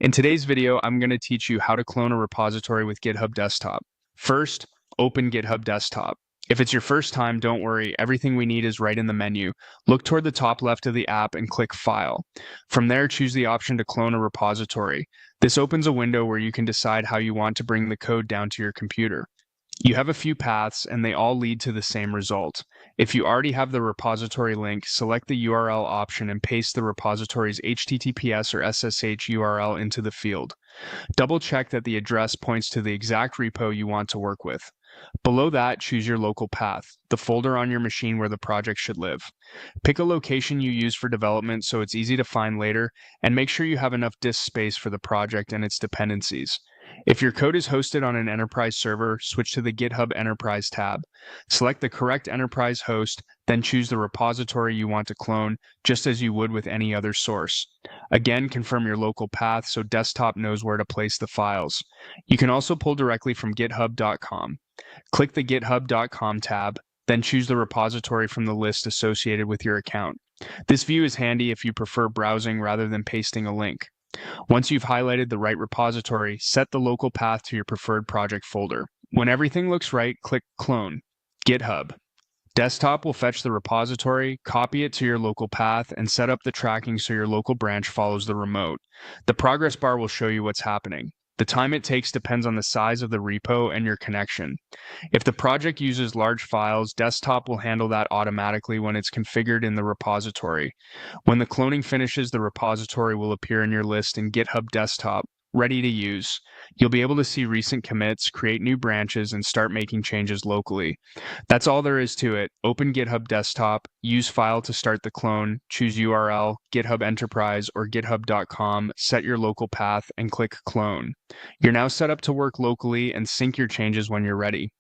In today's video, I'm going to teach you how to clone a repository with GitHub Desktop. First, open GitHub Desktop. If it's your first time, don't worry, everything we need is right in the menu. Look toward the top left of the app and click File. From there, choose the option to clone a repository. This opens a window where you can decide how you want to bring the code down to your computer. You have a few paths, and they all lead to the same result. If you already have the repository link, select the URL option and paste the repository's HTTPS or SSH URL into the field. Double check that the address points to the exact repo you want to work with. Below that, choose your local path, the folder on your machine where the project should live. Pick a location you use for development so it's easy to find later, and make sure you have enough disk space for the project and its dependencies. If your code is hosted on an enterprise server, switch to the GitHub Enterprise tab. Select the correct enterprise host, then choose the repository you want to clone, just as you would with any other source. Again, confirm your local path so desktop knows where to place the files. You can also pull directly from github.com. Click the github.com tab, then choose the repository from the list associated with your account. This view is handy if you prefer browsing rather than pasting a link. Once you've highlighted the right repository, set the local path to your preferred project folder. When everything looks right, click Clone. GitHub. Desktop will fetch the repository, copy it to your local path, and set up the tracking so your local branch follows the remote. The progress bar will show you what's happening. The time it takes depends on the size of the repo and your connection. If the project uses large files, Desktop will handle that automatically when it's configured in the repository. When the cloning finishes, the repository will appear in your list in GitHub Desktop, ready to use. You'll be able to see recent commits, create new branches, and start making changes locally. That's all there is to it. Open GitHub Desktop, use File to start the clone, choose URL, GitHub Enterprise, or github.com, set your local path, and click Clone. You're now set up to work locally and sync your changes when you're ready.